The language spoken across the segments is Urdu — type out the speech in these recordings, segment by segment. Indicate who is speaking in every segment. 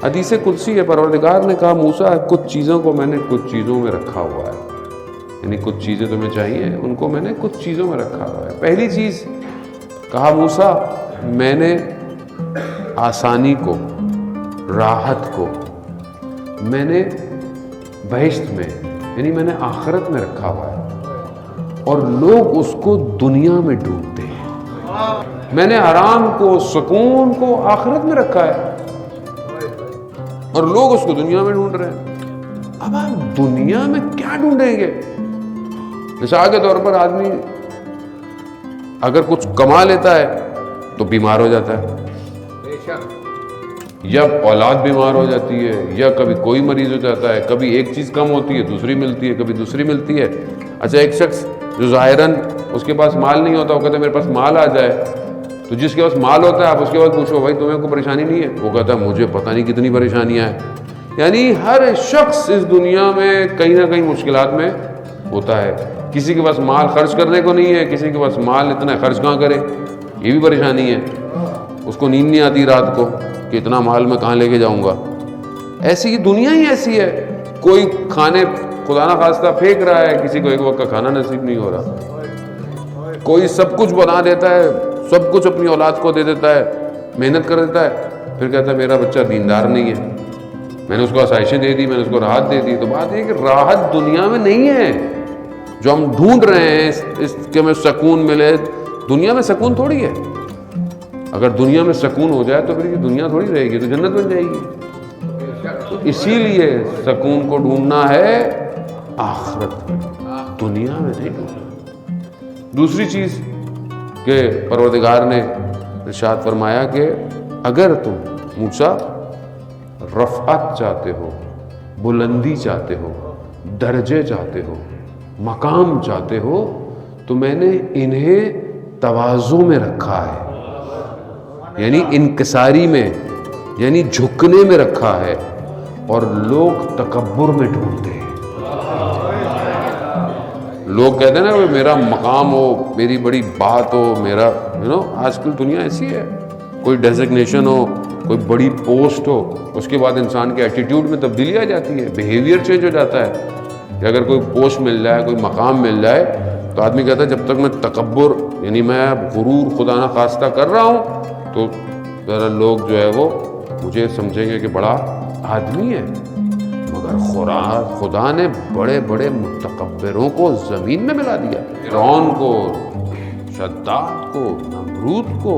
Speaker 1: حدیث قدسی ہے، پروردگار نے کہا موسیٰ کچھ چیزوں کو میں نے کچھ چیزوں میں رکھا ہوا ہے، یعنی کچھ چیزیں تمہیں چاہیے ان کو میں نے کچھ چیزوں میں رکھا ہوا ہے۔ پہلی چیز کہا موسیٰ میں نے آسانی کو، راحت کو میں نے بہشت میں یعنی میں نے آخرت میں رکھا ہوا ہے، اور لوگ اس کو دنیا میں ڈھونڈتے ہیں۔ میں نے آرام کو، سکون کو آخرت میں رکھا ہے اور لوگ اس کو دنیا میں ڈھونڈ رہے ہیں۔ اب آپ دنیا میں کیا ڈھونڈیں گے؟ مثال کے طور پر آدمی اگر کچھ کما لیتا ہے تو بیمار ہو جاتا ہے، یا اولاد بیمار ہو جاتی ہے، یا کبھی کوئی مریض ہو جاتا ہے، کبھی ایک چیز کم ہوتی ہے دوسری ملتی ہے، کبھی دوسری ملتی ہے۔ اچھا ایک شخص جو ظاہراً اس کے پاس مال نہیں ہوتا، وہ کہتا ہے میرے پاس مال آ جائے، تو جس کے پاس مال ہوتا ہے آپ اس کے بعد پوچھو بھائی تمہیں کوئی پریشانی نہیں ہے، وہ کہتا ہے مجھے پتہ نہیں کتنی پریشانیاں ہیں۔ یعنی ہر شخص اس دنیا میں کہیں نہ کہیں مشکلات میں ہوتا ہے۔ کسی کے پاس مال خرچ کرنے کو نہیں ہے، کسی کے پاس مال اتنا خرچ کہاں کرے، یہ بھی پریشانی ہے۔ اس کو نیند نہیں آتی رات کو کہ اتنا مال میں کہاں لے کے جاؤں گا۔ ایسی ہی دنیا ہی ایسی ہے، کوئی کھانے خدا نہ خواستہ پھینک رہا ہے، کسی کو ایک وقت کا کھانا نصیب نہیں ہو رہا۔ کوئی سب کچھ بنا دیتا ہے، سب کچھ اپنی اولاد کو دے دیتا ہے، محنت کر دیتا ہے، پھر کہتا ہے میرا بچہ دیندار نہیں ہے، میں نے اس کو آسائشیں دے دی، میں نے اس کو راحت دے دی۔ تو بات یہ ہے کہ راحت دنیا میں نہیں ہے جو ہم ڈھونڈ رہے ہیں، اس کے میں سکون ملے۔ دنیا میں سکون تھوڑی ہے، اگر دنیا میں سکون ہو جائے تو پھر یہ دنیا تھوڑی رہے گی، تو جنت بن جائے گی۔ تو اسی لیے سکون کو ڈھونڈنا ہے آخرت میں، دنیا میں نہیں ڈھونڈنا۔ دوسری چیز کہ پروردگار نے ارشاد فرمایا کہ اگر تم موسیٰ رفعت چاہتے ہو، بلندی چاہتے ہو، درجے چاہتے ہو، مقام چاہتے ہو، تو میں نے انہیں تواضع میں رکھا ہے، یعنی انکساری میں، یعنی جھکنے میں رکھا ہے، اور لوگ تکبر میں ڈھونڈتے ہیں۔ لوگ کہتے ہیں نا کہ میرا مقام ہو، میری بڑی بات ہو، میرا آج کل دنیا ایسی ہے، کوئی ڈیزگنیشن ہو، کوئی بڑی پوسٹ ہو، اس کے بعد انسان کے ایٹیٹیوڈ میں تبدیلی آ جاتی ہے، بیہیویئر چینج ہو جاتا ہے۔ کہ اگر کوئی پوسٹ مل جائے، کوئی مقام مل جائے، تو آدمی کہتا ہے جب تک میں تکبر یعنی میں غرور خدا نہ خواستہ کر رہا ہوں تو ذرا لوگ جو ہے وہ مجھے سمجھیں گے کہ بڑا آدمی ہے۔ مگر خدا نے بڑے بڑے متکبروں کو زمین میں ملا دیا، فرعون کو، شداد کو، نمرود کو۔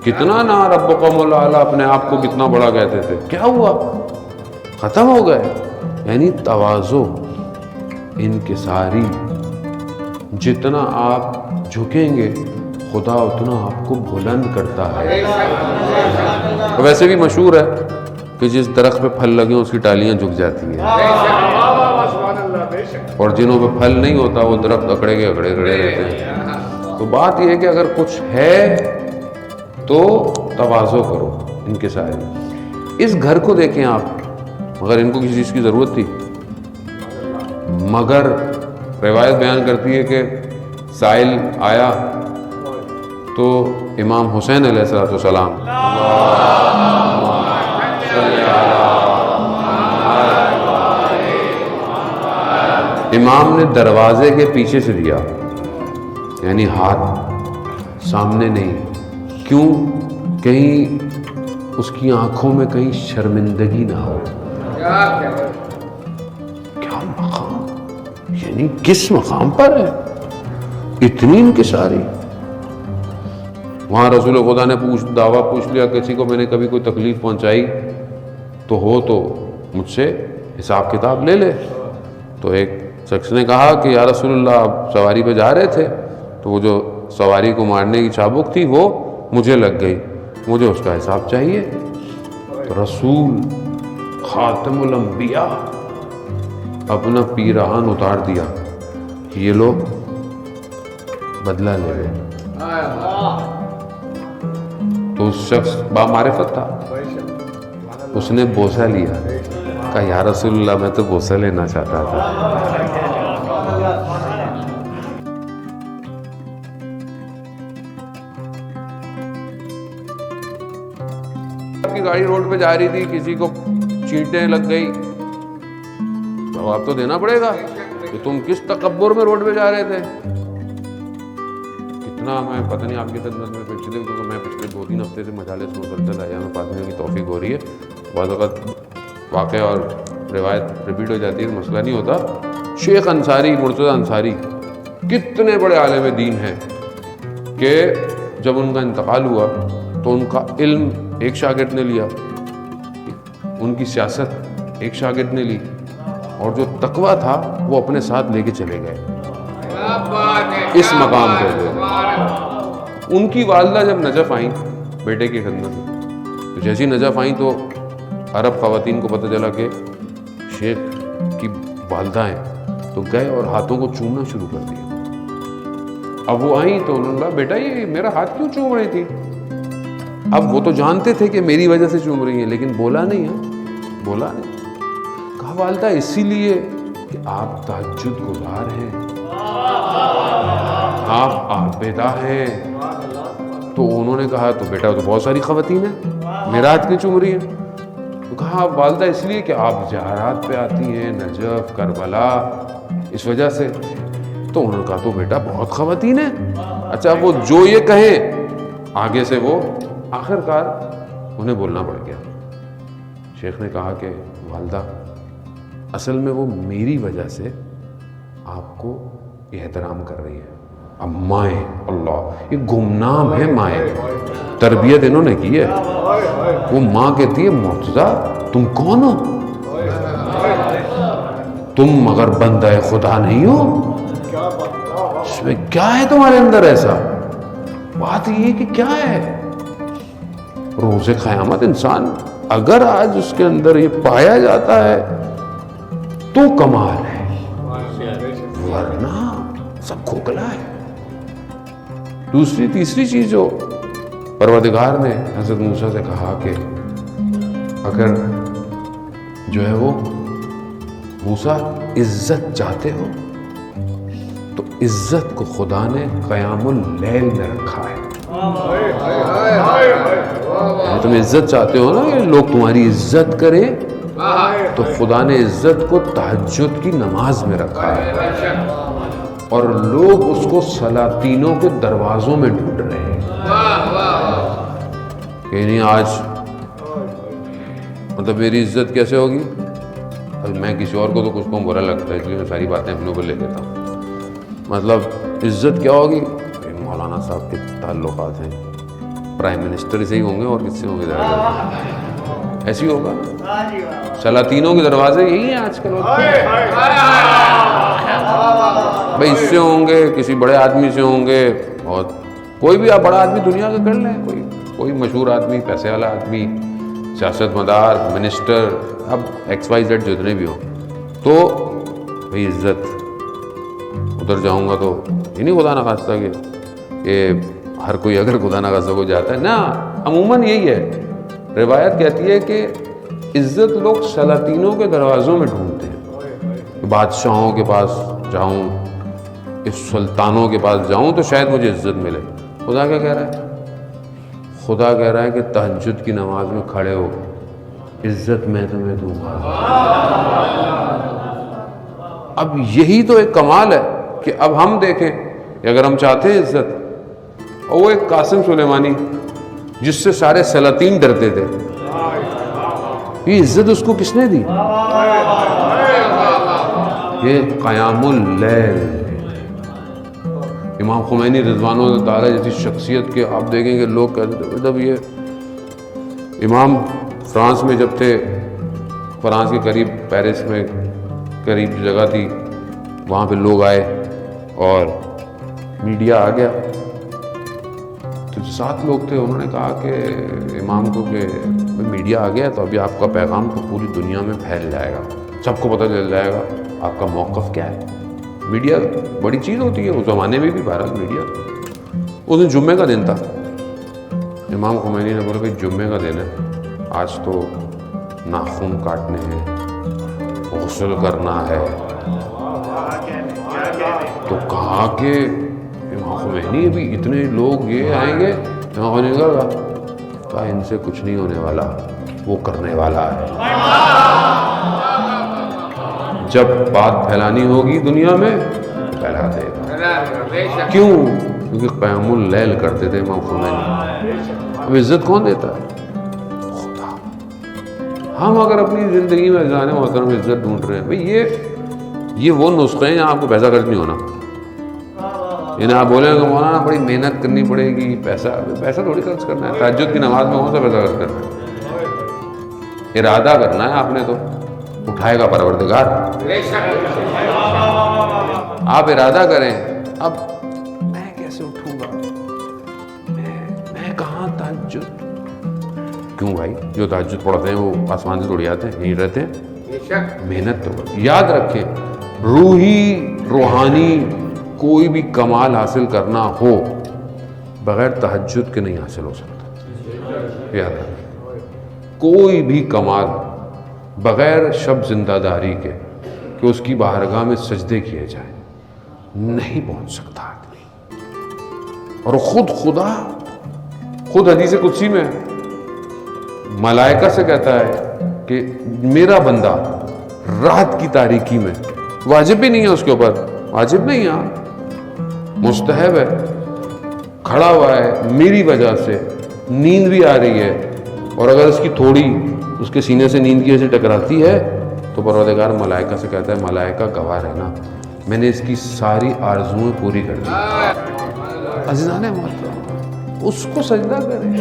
Speaker 1: کتنا نا ربکم الاعلی اپنے آپ کو کتنا بڑا کہتے تھے، کیا ہوا؟ ختم ہو گئے۔ یعنی تواضع، انکساری، جتنا آپ جھکیں گے خدا اتنا آپ کو بلند کرتا ہے۔ ویسے بھی مشہور ہے کہ جس درخت پہ پھل لگے اس کی ٹالیاں جھک جاتی ہیں، اور جنہوں پہ پھل نہیں ہوتا وہ درخت اکڑے کے اکڑے کھڑے رہتے ہیں۔ تو بات یہ ہے کہ اگر کچھ ہے تو تواضع کرو، انکساری۔ اس گھر کو دیکھیں آپ، مگر ان کو کسی چیز کی ضرورت تھی؟ مگر روایت بیان کرتی ہے کہ سائل آیا تو امام حسین علیہ السلام امام نے دروازے کے پیچھے سے دیا، یعنی ہاتھ سامنے نہیں۔ کیوں؟ کہیں اس کی آنکھوں میں کہیں شرمندگی نہ ہو۔ کیا مقام، یعنی کس مقام پر ہے اتنی انکساری؟ وہاں رسول خدا نے دعویٰ پوچھ لیا، کسی کو میں نے کبھی کوئی تکلیف پہنچائی تو مجھ سے حساب کتاب لے لے۔ تو ایک شخص نے کہا کہ یا رسول اللہ آپ سواری پہ جا رہے تھے تو وہ جو سواری کو مارنے کی چابک تھی وہ مجھے لگ گئی، مجھے اس کا حساب چاہیے۔ تو رسول خاتم الانبیاء اپنا پیراہن اتار دیا، یہ لوگ بدلہ لے لیں۔ تو اس شخص بامعرفت تھا، اس نے بوسہ لیا، کہا یا رسول اللہ میں تو بوسہ لینا چاہتا تھا۔ کی گاڑی روڈ پہ جا رہی تھی, کسی کو چینٹیں لگ گئی, جواب تو دینا پڑے گا کہ تم کس تکبر میں روڈ پہ جا رہے تھے. کتنا میں پتہ نہیں آپ کی خدمت میں پچھلے 2-3 ہفتے سے مجالس مسلسل آیا میں پاس کی توفیق ہو رہی ہے. بعض اوقات واقعہ اور روایت ریپیٹ ہو جاتی ہے, مسئلہ نہیں ہوتا. شیخ انصاری, مرتضی انصاری کتنے بڑے عالم دین ہیں کہ جب ان کا انتقال ہوا تو ان کا علم ایک شاگرد نے لیا, ان کی سیاست ایک شاگرد نے لی, اور جو تقویٰ تھا وہ اپنے ساتھ لے کے چلے گئے اس مقام پہ. ان کی والدہ جب نجف آئیں بیٹے کی خدمت میں, تو جیسی نجف آئیں تو عرب خواتین کو پتہ چلا کہ شیخ کی والدہ ہیں, تو گئے اور ہاتھوں کو چومنا شروع کر دیا. اب وہ آئیں تو انہوں نے کہا بیٹا یہ میرا ہاتھ کیوں چوم رہی تھی؟ اب وہ تو جانتے تھے کہ میری وجہ سے چوم رہی ہیں, لیکن بولا نہیں ہے, بولا نہیں. کہا والدہ اسی لیے کہ آپ تہجد گزار ہیں, آپ عابدہ ہیں. تو انہوں نے کہا تو بیٹا تو بہت ساری خواتین ہیں, میرا ہاتھ کیوں چوم رہی ہیں؟ تو کہا والدہ اس لیے کہ آپ زیارات پہ آتی ہیں, نجف, کربلا, اس وجہ سے. تو انہوں نے کہا تو بیٹا بہت خواتین ہیں. اچھا وہ جو یہ کہیں آگے سے وہ آخر کار انہیں بولنا پڑ گیا. شیخ نے کہا کہ والدہ اصل میں وہ میری وجہ سے آپ کو احترام کر رہی ہے. اب مائیں, اللہ یہ گمنام ہے مائیں, تربیت انہوں نے کی ہے. وہ ماں کہتی ہے مرتضیٰ تم کون ہو, تم مگر بندہ خدا نہیں ہو, اس میں کیا ہے تمہارے اندر ایسا؟ بات یہ کہ کیا ہے روز قیامت انسان اگر آج اس کے اندر یہ پایا جاتا ہے تو کمال ہے, ورنہ سب کھوکھلا ہے. تیسری چیز جو پروردگار نے حضرت موسیٰ سے کہا کہ اگر جو ہے وہ موسیٰ عزت چاہتے ہو تو عزت کو خدا نے قیام اللیل میں رکھا ہے. تم عزت چاہتے ہو نا کہ لوگ تمہاری عزت کریں, تو خدا نے عزت کو تہجد کی نماز میں رکھا ہے, اور لوگ اس کو سلاطینوں کے دروازوں میں ڈھونڈ رہے ہیں کہ نہیں آج مطلب میری عزت کیسے ہوگی. اب میں کسی اور کو تو کچھ کو برا لگتا ہے, اس لیے میں ساری باتیں اپنے اوپر لے لیتا ہوں. مطلب عزت کیا ہوگی, مولانا صاحب کے تعلقات ہیں, پرائم منسٹر سے ہی ہوں گے اور کس سے ہوں گے, ایسی ہوگا. سلاطینوں کے دروازے یہی ہیں آج کل. بھائی اس سے ہوں گے, کسی بڑے آدمی سے ہوں گے, اور کوئی بھی آپ بڑا آدمی دنیا کا کر لیں, کوئی مشہور آدمی, پیسے والا آدمی, سیاست مدار, منسٹر, اب XYZ جتنے بھی ہو, تو بھائی عزت. ادھر جاؤں گا تو یہ نہیں خدا نخواستہ کہ ہر کوئی اگر خدا نخواستہ کو جاتا ہے نا, عموماً یہی ہے. روایت کہتی ہے کہ عزت لوگ سلاطینوں کے دروازوں میں ڈھونڈتے ہیں. بادشاہوں کے پاس جاؤں, اس سلطانوں کے پاس جاؤں تو شاید مجھے عزت ملے. خدا کیا کہہ رہا ہے؟ خدا کہہ رہا ہے کہ تہجد کی نماز میں کھڑے ہو, عزت میں تمہیں دوں گا. اب یہی تو ایک کمال ہے کہ اب ہم دیکھیں کہ اگر ہم چاہتے ہیں عزت, اور وہ ایک قاسم سلیمانی جس سے سارے سلاطین ڈرتے تھے, یہ عزت اس کو کس نے دی؟ یہ قیام اللیل. امام خمینی رضوان اللہ تعالیٰ جیسی شخصیت کے آپ دیکھیں کہ لوگ کہتے تھے, مطلب یہ امام فرانس میں جب تھے, فرانس کے قریب پیرس میں قریب جگہ تھی, وہاں پہ لوگ آئے اور میڈیا آ گیا, تو 7 لوگ تھے, انہوں نے کہا کہ امام کو کہ میڈیا آ گیا تو ابھی آپ کا پیغام تو پوری دنیا میں پھیل جائے گا, سب کو پتہ چل جائے گا آپ کا موقف کیا ہے. میڈیا بڑی چیز ہوتی ہے اس زمانے میں بھی. بہرحال میڈیا, اس دن جمعے کا دن تھا. امام خمینی نے بولا کہ جمعے کا دن ہے, آج تو ناخن کاٹنے ہیں, غسل کرنا ہے. تو کہا کہ امام خمینی ابھی اتنے لوگ یہ آئیں گے, امام خمینی نے کہا ان سے کچھ نہیں ہونے والا, وہ کرنے والا ہے. جب بات پھیلانی ہوگی دنیا میں پھیلا دے گا. کیوں؟ کیونکہ قیام اللیل کرتے تھے امام خمینی. اب عزت کون دیتا ہے؟ خدا. ہم اگر اپنی زندگی میں جانے محترم عزت ڈھونڈ رہے ہیں بھئی یہ وہ نسخے ہیں جہاں آپ کو پیسہ خرچ نہیں ہونا. یعنی آپ بولیں کہ مولانا بڑی محنت کرنی پڑے گی، پیسہ تھوڑی خرچ کرنا ہے. تہجد کی نماز میں کون سا پیسہ خرچ کرنا ہے؟ ارادہ کرنا ہے آپ نے، تو اٹھائے گا پروردگار. آپ ارادہ کریں اب میں کیسے اٹھوں گا، میں کہاں تہجد. کیوں بھائی؟ جو تہجد پڑھتے ہیں وہ آسمان سے تھوڑی آتے ہیں، یہیں رہتے ہیں. محنت تو یاد رکھیں، روحانی کوئی بھی کمال حاصل کرنا ہو بغیر تہجد کے نہیں حاصل ہو سکتا. یاد رکھیں، کوئی بھی کمال بغیر شب زندہ داری کے کہ اس کی بارگاہ میں سجدے کیے جائیں نہیں پہنچ سکتا آدمی. اور خود حدیث قدسی میں ملائکہ سے کہتا ہے کہ میرا بندہ رات کی تاریکی میں، واجب بھی نہیں ہے اس کے اوپر، واجب نہیں ہے، مستحب ہے، کھڑا ہوا ہے میری وجہ سے، نیند بھی آ رہی ہے، اور اگر اس کی تھوڑی اس کے سینے سے نیند کی وجہ سے ٹکراتی ہے تو پروردگار ملائکہ سے کہتا ہے ملائکہ گواہ رہنا، میں نے اس کی ساری آرزویں پوری کر دی. عزیزان محترم، اس کو سجدہ کریں.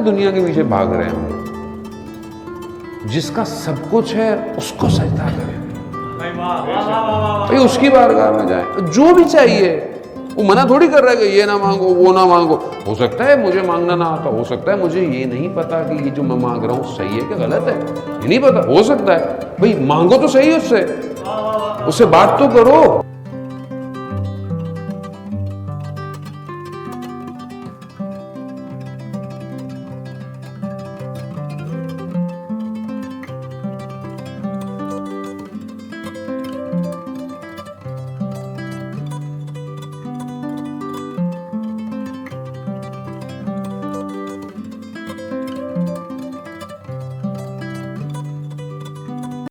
Speaker 1: دنیا کے پیچھے بھاگ رہے ہیں ہم لوگ. جس کا سب کچھ ہے اس کو سجدہ کریں. اس کی بارگاہ میں جائیں، جو بھی چاہیے. وہ منع تھوڑی کر رہا ہے کہ یہ نہ مانگو وہ نہ مانگو. ہو سکتا ہے مجھے مانگنا نہ آتا، ہو سکتا ہے مجھے یہ نہیں پتا کہ یہ جو میں مانگ رہا ہوں صحیح ہے کہ غلط ہے، یہ نہیں پتا. ہو سکتا ہے بھئی مانگو تو صحیح، اس سے بات تو کرو.